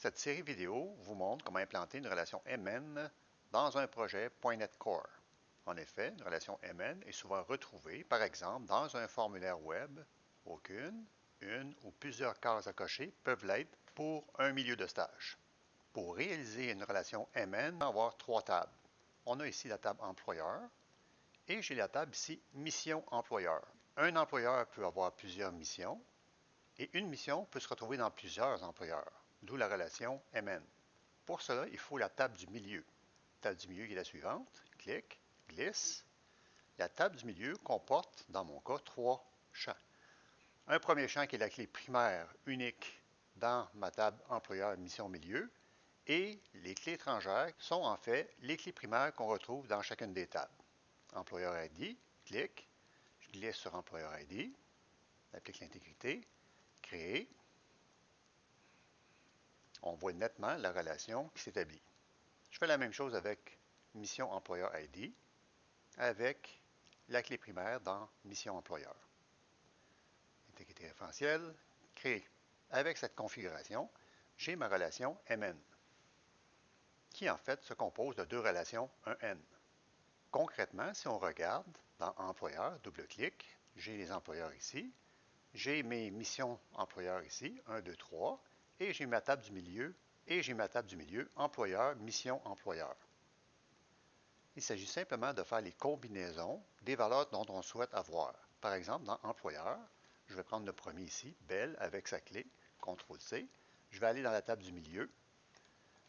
Cette série vidéo vous montre comment implanter une relation MN dans un projet .NET Core. En effet, une relation MN est souvent retrouvée, par exemple, dans un formulaire web. Aucune, une ou plusieurs cases à cocher peuvent l'être pour un milieu de stage. Pour réaliser une relation MN, on va avoir trois tables. On a ici la table employeur et j'ai la table ici mission employeur. Un employeur peut avoir plusieurs missions et une mission peut se retrouver dans plusieurs employeurs, d'où la relation MN. Pour cela, il faut la table du milieu. La table du milieu qui est la suivante. Clic, glisse. La table du milieu comporte, dans mon cas, trois champs. Un premier champ qui est la clé primaire unique dans ma table employeur mission milieu et les clés étrangères sont en fait les clés primaires qu'on retrouve dans chacune des tables. Employeur ID, clic, je glisse sur employeur ID, applique l'intégrité, créer. On voit nettement la relation qui s'établit. Je fais la même chose avec mission employeur ID, avec la clé primaire dans mission employeur. Intégrité référentielle, créer. Avec cette configuration, j'ai ma relation MN, qui en fait se compose de deux relations 1N. Concrètement, si on regarde dans employeur, double-clic, j'ai les employeurs ici, j'ai mes missions employeurs ici, 1, 2, 3, et j'ai ma table du milieu, employeur, mission employeur. Il s'agit simplement de faire les combinaisons des valeurs dont on souhaite avoir. Par exemple, dans employeur, je vais prendre le premier ici, Bell, avec sa clé, CTRL-C. Je vais aller dans la table du milieu.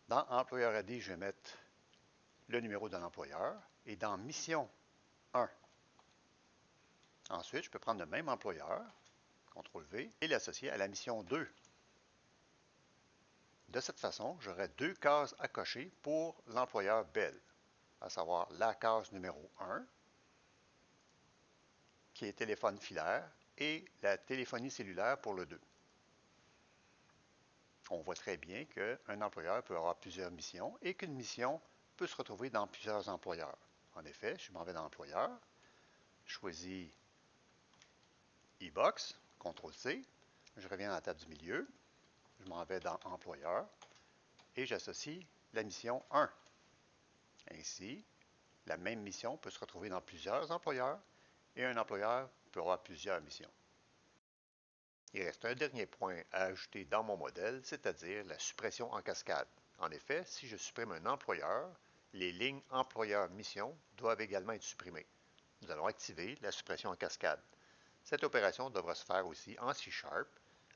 Dans employeur ID, je vais mettre le numéro de l'employeur. Et dans mission 1, ensuite, je peux prendre le même employeur, CTRL-V, et l'associer à la mission 2. De cette façon, j'aurai deux cases à cocher pour l'employeur Bell, à savoir la case numéro 1, qui est téléphone filaire, et la téléphonie cellulaire pour le 2. On voit très bien qu'un employeur peut avoir plusieurs missions et qu'une mission peut se retrouver dans plusieurs employeurs. En effet, je m'en vais dans l'employeur, je choisis e-box, CTRL-C, je reviens dans la table du milieu, je m'en vais dans employeur et j'associe la mission 1. Ainsi, la même mission peut se retrouver dans plusieurs employeurs et un employeur peut avoir plusieurs missions. Il reste un dernier point à ajouter dans mon modèle, c'est-à-dire la suppression en cascade. En effet, si je supprime un employeur, les lignes employeur-mission doivent également être supprimées. Nous allons activer la suppression en cascade. Cette opération devra se faire aussi en C#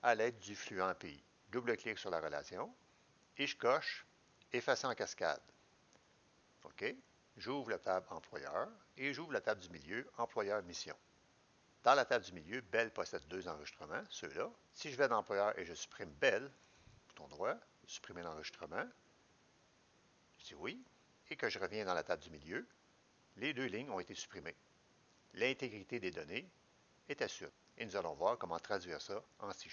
à l'aide du flux API. Double-clic sur la relation et je coche effacer en cascade. OK. J'ouvre la table employeur et j'ouvre la table du milieu employeur-mission. Dans la table du milieu, Bell possède deux enregistrements, ceux-là. Si je vais dans employeur et je supprime Bell, bouton droit, supprimer l'enregistrement, je dis oui, et que je reviens dans la table du milieu, les deux lignes ont été supprimées. L'intégrité des données est assurée. Et nous allons voir comment traduire ça en C#.